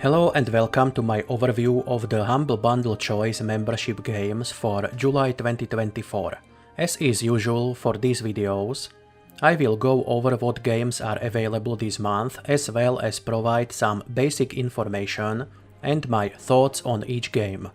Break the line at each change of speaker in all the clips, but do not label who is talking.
Hello and welcome to my overview of the Humble Bundle Choice membership games for July 2024. As is usual for these videos, I will go over what games are available this month as well as provide some basic information and my thoughts on each game.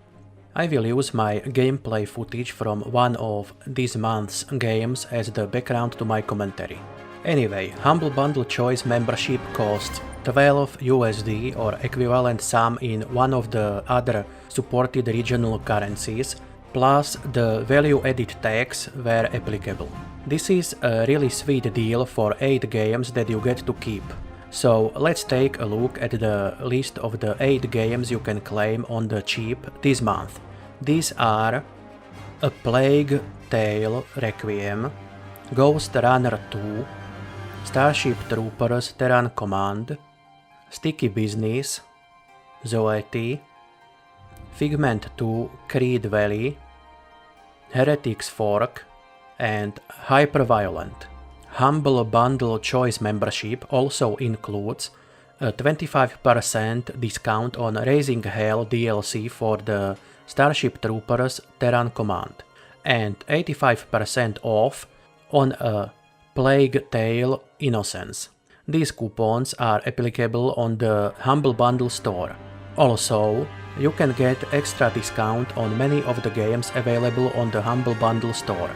I will use my gameplay footage from one of this month's games as the background to my commentary. Anyway, Humble Bundle Choice membership costs $12 or equivalent sum in one of the other supported regional currencies, plus the value-added tax where applicable. This is a really sweet deal for 8 games that you get to keep. So let's take a look at the list of the 8 games you can claim on the cheap this month. These are A Plague Tale Requiem, Ghostrunner 2, Starship Troopers Terran Command, Sticky Business, Zoeti, Figment 2 Creed Valley, Heretic's Fork, and Hyperviolent. Humble Bundle Choice membership also includes a 25% discount on Raising Hell DLC for the Starship Troopers Terran Command, and 85% off on A Plague Tale Innocence. These coupons are applicable on the Humble Bundle store. Also, you can get extra discount on many of the games available on the Humble Bundle store.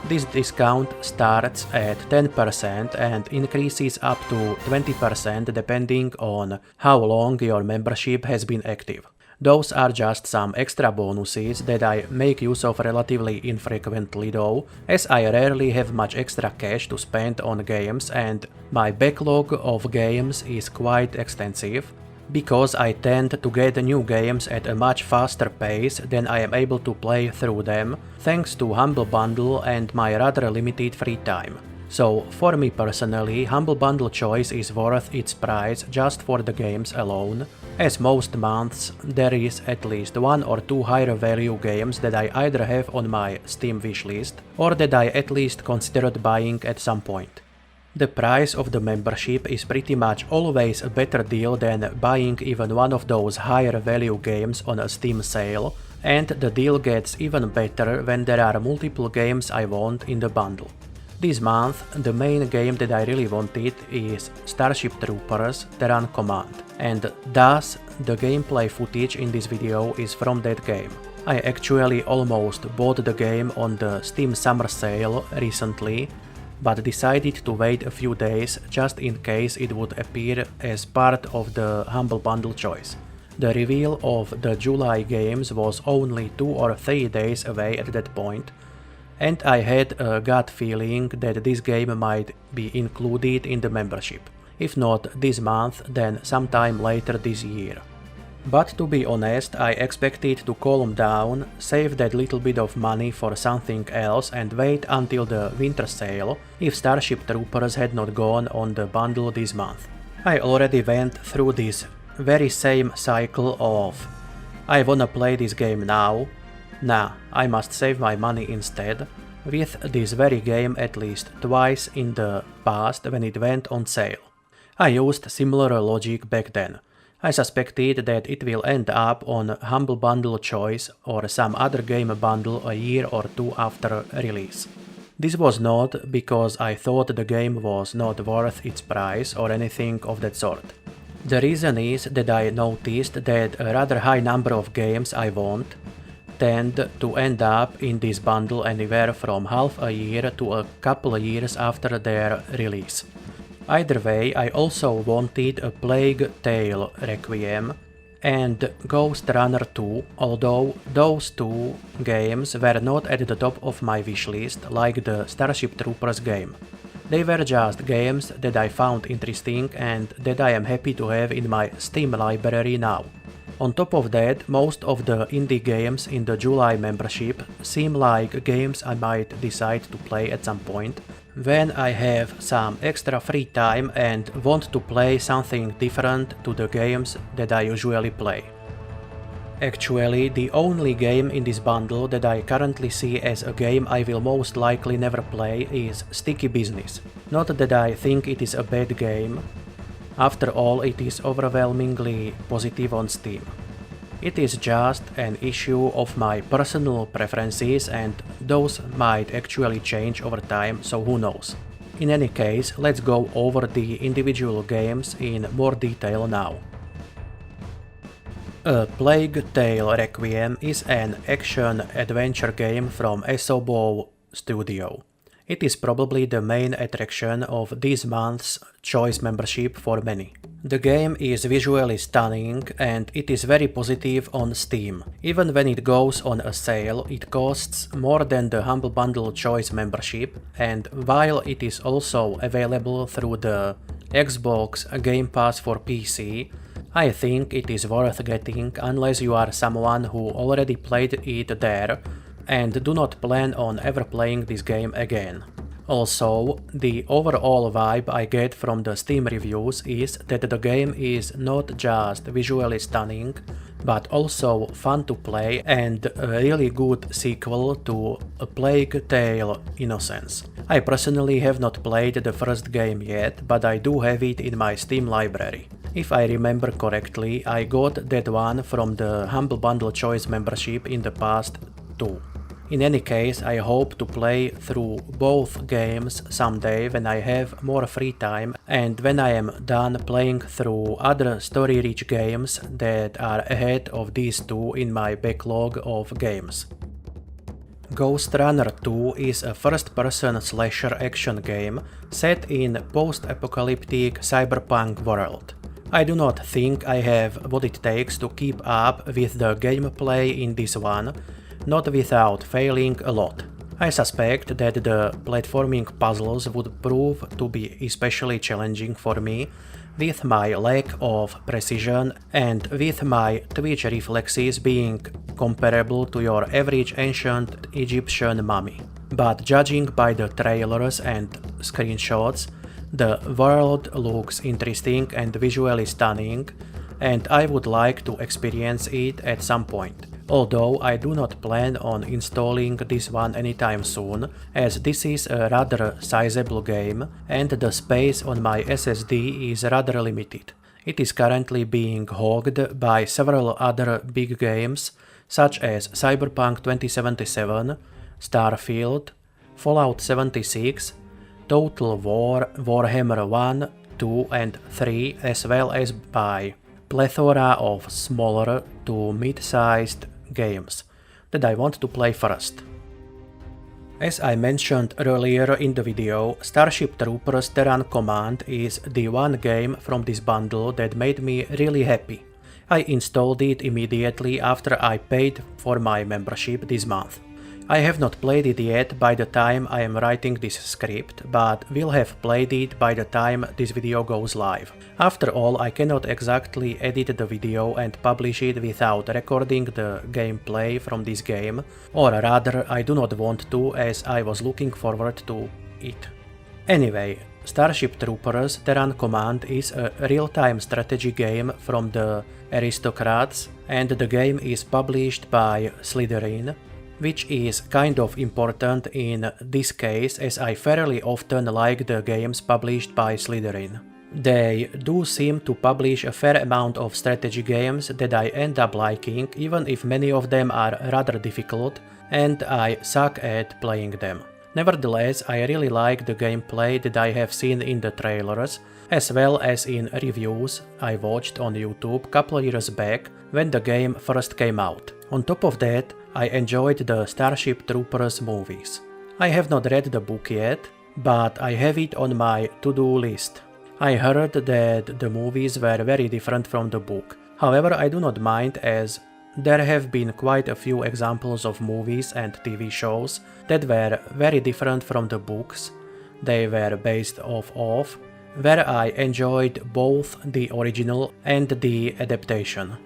This discount starts at 10% and increases up to 20% depending on how long your membership has been active. Those are just some extra bonuses that I make use of relatively infrequently though, as I rarely have much extra cash to spend on games and my backlog of games is quite extensive, because I tend to get new games at a much faster pace than I am able to play through them, thanks to Humble Bundle and my rather limited free time. So for me personally, Humble Bundle Choice is worth its price just for the games alone, as most months there is at least 1 or 2 higher value games that I either have on my Steam wishlist or that I at least considered buying at some point. The price of the membership is pretty much always a better deal than buying even one of those higher value games on a Steam sale, and the deal gets even better when there are multiple games I want in the bundle. This month, the main game that I really wanted is Starship Troopers Terran Command, and thus the gameplay footage in this video is from that game. I actually almost bought the game on the Steam Summer Sale recently, but decided to wait a few days just in case it would appear as part of the Humble Bundle Choice. The reveal of the July games was only 2 or 3 days away at that point, and I had a gut feeling that this game might be included in the membership. If not this month, then sometime later this year. But to be honest, I expected to calm down, save that little bit of money for something else and wait until the winter sale if Starship Troopers had not gone on the bundle this month. I already went through this very same cycle of I wanna play this game now, nah, I must save my money instead, with this very game at least twice in the past when it went on sale. I used similar logic back then. I suspected that it will end up on Humble Bundle Choice or some other game bundle a year or 2 after release. This was not because I thought the game was not worth its price or anything of that sort. The reason is that I noticed that a rather high number of games I want tend to end up in this bundle anywhere from half a year to a couple of years after their release. Either way, I also wanted A Plague Tale Requiem and Ghostrunner 2, although those 2 games were not at the top of my wishlist like the Starship Troopers game. They were just games that I found interesting and that I am happy to have in my Steam library now. On top of that, most of the indie games in the July membership seem like games I might decide to play at some point, when I have some extra free time and want to play something different to the games that I usually play. Actually, the only game in this bundle that I currently see as a game I will most likely never play is Sticky Business. Not that I think it is a bad game, After all, it is overwhelmingly positive on Steam. It is just an issue of my personal preferences, and those might actually change over time, so who knows. In any case, let's go over the individual games in more detail now. A Plague Tale Requiem is an action-adventure game from Asobo Studio. It is probably the main attraction of this month's Choice membership for many. The game is visually stunning and it is very positive on Steam. Even when it goes on a sale, it costs more than the Humble Bundle Choice membership, and while it is also available through the Xbox Game Pass for PC, I think it is worth getting unless you are someone who already played it there and do not plan on ever playing this game again. Also, the overall vibe I get from the Steam reviews is that the game is not just visually stunning, but also fun to play and a really good sequel to A Plague Tale: Innocence. I personally have not played the first game yet, but I do have it in my Steam library. If I remember correctly, I got that one from the Humble Bundle Choice membership in the past too. In any case, I hope to play through both games someday when I have more free time and when I am done playing through other story-rich games that are ahead of these two in my backlog of games. Ghostrunner 2 is a first-person slasher action game set in post-apocalyptic cyberpunk world. I do not think I have what it takes to keep up with the gameplay in this one, not without failing a lot. I suspect that the platforming puzzles would prove to be especially challenging for me, with my lack of precision and with my twitch reflexes being comparable to your average ancient Egyptian mummy. But judging by the trailers and screenshots, the world looks interesting and visually stunning, and I would like to experience it at some point. Although I do not plan on installing this one anytime soon, as this is a rather sizable game and the space on my SSD is rather limited. It is currently being hogged by several other big games such as Cyberpunk 2077, Starfield, Fallout 76, Total War, Warhammer 1, 2 and 3, as well as by plethora of smaller to mid-sized games that I want to play first. As I mentioned earlier in the video, Starship Troopers Terran Command is the one game from this bundle that made me really happy. I installed it immediately after I paid for my membership this month. I have not played it yet by the time I am writing this script, but will have played it by the time this video goes live. After all, I cannot exactly edit the video and publish it without recording the gameplay from this game, or rather I do not want to, as I was looking forward to it. Anyway, Starship Troopers Terran Command is a real-time strategy game from the Aristocrats, and the game is published by Slytherin, which is kind of important in this case as I fairly often like the games published by Slytherin. They do seem to publish a fair amount of strategy games that I end up liking, even if many of them are rather difficult and I suck at playing them. Nevertheless, I really like the gameplay that I have seen in the trailers, as well as in reviews I watched on YouTube a couple years back when the game first came out. On top of that, I enjoyed the Starship Troopers movies. I have not read the book yet, but I have it on my to-do list. I heard that the movies were very different from the book. However, I do not mind, as there have been quite a few examples of movies and TV shows that were very different from the books they were based off of, where I enjoyed both the original and the adaptation.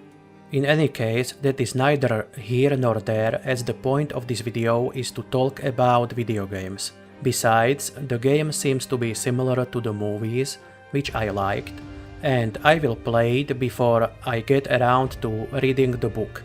In any case, that is neither here nor there, as the point of this video is to talk about video games. Besides, the game seems to be similar to the movies, which I liked, and I will play it before I get around to reading the book.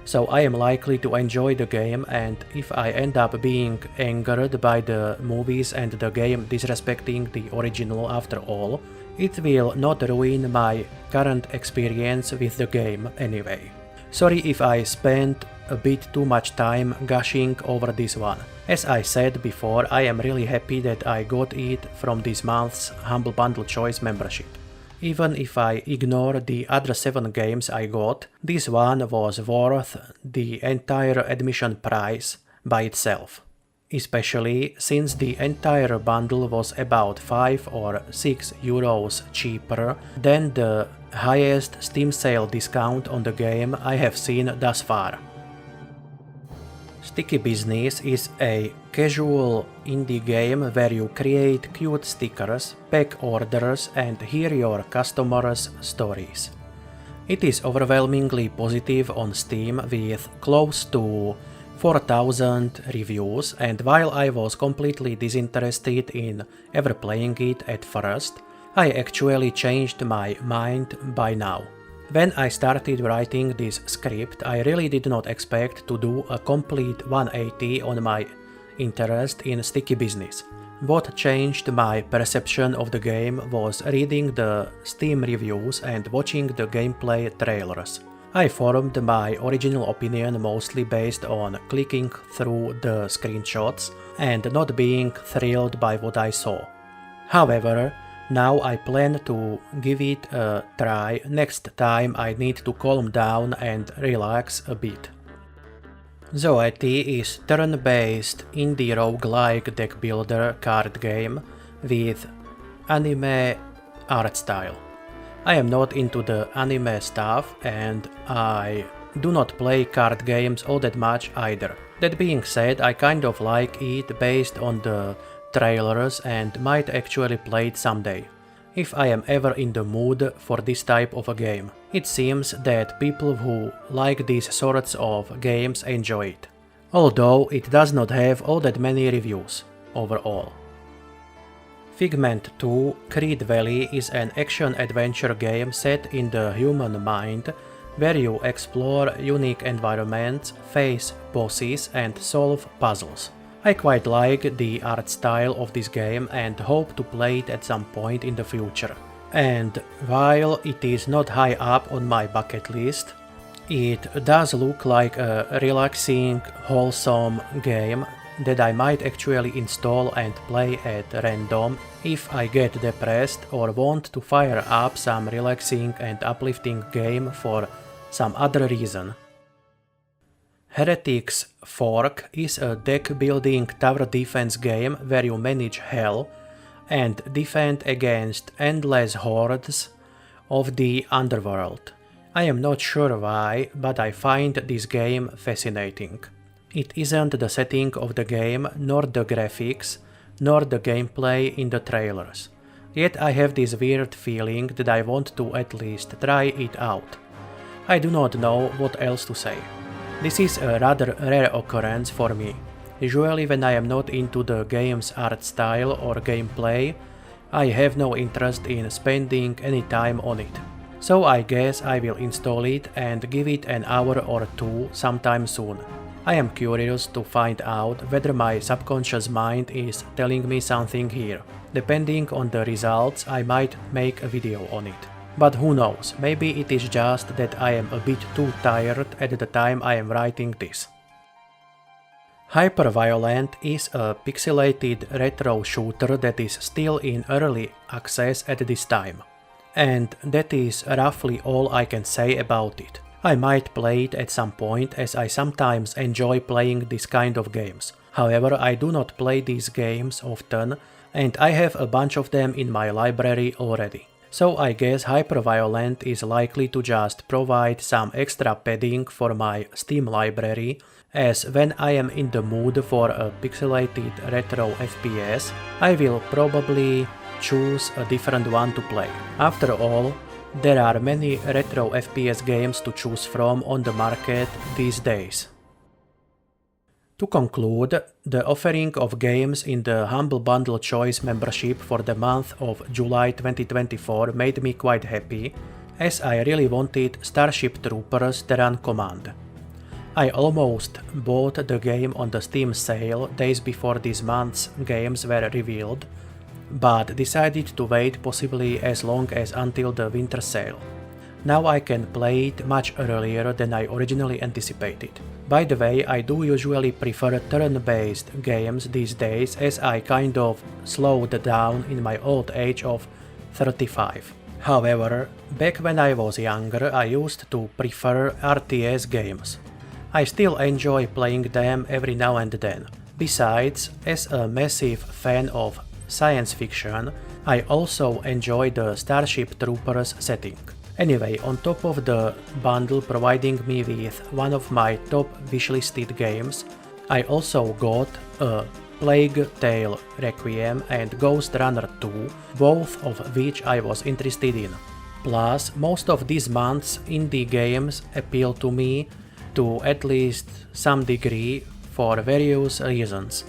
So I am likely to enjoy the game, and if I end up being angered by the movies and the game disrespecting the original after all, It will not ruin my current experience with the game anyway. Sorry if I spent a bit too much time gushing over this one. As I said before, I am really happy that I got it from this month's Humble Bundle Choice membership. Even if I ignore the other 7 games I got, this one was worth the entire admission price by itself. Especially since the entire bundle was about 5 or 6 euros cheaper than the highest Steam sale discount on the game I have seen thus far. Sticky Business is a casual indie game where you create cute stickers, pack orders and hear your customers' stories. It is overwhelmingly positive on Steam with close to 4,000 reviews, and while I was completely disinterested in ever playing it at first, I actually changed my mind by now. When I started writing this script, I really did not expect to do a complete 180 on my interest in Sticky Business. What changed my perception of the game was reading the Steam reviews and watching the gameplay trailers. I formed my original opinion mostly based on clicking through the screenshots and not being thrilled by what I saw. However, now I plan to give it a try next time I need to calm down and relax a bit. Zoeti is turn-based indie roguelike deck builder card game with anime art style. I am not into the anime stuff and I do not play card games all that much either. That being said, I kind of like it based on the trailers and might actually play it someday, if I am ever in the mood for this type of a game. It seems that people who like these sorts of games enjoy it, although it does not have all that many reviews overall. Figment 2 Creed Valley is an action-adventure game set in the human mind, where you explore unique environments, face bosses and solve puzzles. I quite like the art style of this game and hope to play it at some point in the future. And while it is not high up on my bucket list, it does look like a relaxing, wholesome game that I might actually install and play at random if I get depressed or want to fire up some relaxing and uplifting game for some other reason. Heretic's Fork is a deck-building tower defense game where you manage hell and defend against endless hordes of the underworld. I am not sure why, but I find this game fascinating. It isn't the setting of the game, nor the graphics, nor the gameplay in the trailers. Yet I have this weird feeling that I want to at least try it out. I do not know what else to say. This is a rather rare occurrence for me. Usually when I am not into the game's art style or gameplay, I have no interest in spending any time on it. So I guess I will install it and give it an hour or two sometime soon. I am curious to find out whether my subconscious mind is telling me something here. Depending on the results, I might make a video on it. But who knows, maybe it is just that I am a bit too tired at the time I am writing this. Hyperviolent is a pixelated retro shooter that is still in early access at this time. And that is roughly all I can say about it. I might play it at some point as I sometimes enjoy playing this kind of games. However, I do not play these games often and I have a bunch of them in my library already. So I guess Hyperviolent is likely to just provide some extra padding for my Steam library, as when I am in the mood for a pixelated retro FPS, I will probably choose a different one to play. After all, there are many retro FPS games to choose from on the market these days. To conclude, the offering of games in the Humble Bundle Choice membership for the month of July 2024 made me quite happy, as I really wanted Starship Troopers Terran Command. I almost bought the game on the Steam sale days before this month's games were revealed, but decided to wait possibly as long as until the winter sale. Now I can play it much earlier than I originally anticipated. By the way, I do usually prefer turn-based games these days, as I kind of slowed down in my old age of 35. However, back when I was younger, I used to prefer RTS games. I still enjoy playing them every now and then. Besides, as a massive fan of science fiction, I also enjoy the Starship Troopers setting. Anyway, on top of the bundle providing me with one of my top wishlisted games, I also got a Plague Tale Requiem and Ghostrunner 2, both of which I was interested in. Plus, most of these month's indie games appeal to me to at least some degree for various reasons.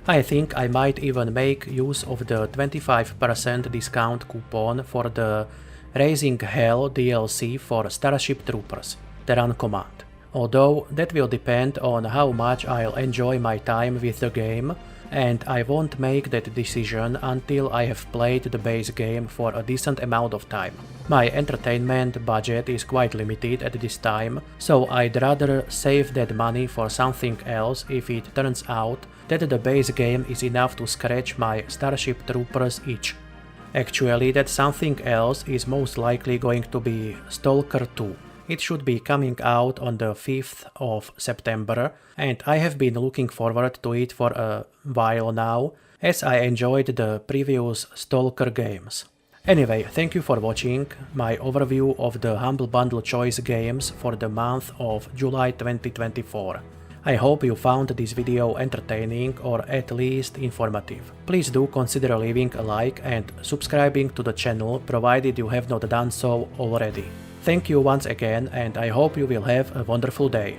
I think I might even make use of the 25% discount coupon for the Raising Hell DLC for Starship Troopers, Terran Command. Although that will depend on how much I'll enjoy my time with the game, and I won't make that decision until I have played the base game for a decent amount of time. My entertainment budget is quite limited at this time, so I'd rather save that money for something else if it turns out that the base game is enough to scratch my Starship Troopers itch. Actually, that something else is most likely going to be Stalker 2. It should be coming out on the 5th of September, and I have been looking forward to it for a while now, as I enjoyed the previous Stalker games. Anyway, thank you for watching my overview of the Humble Bundle Choice games for the month of July 2024. I hope you found this video entertaining or at least informative. Please do consider leaving a like and subscribing to the channel provided you have not done so already. Thank you once again, and I hope you will have a wonderful day.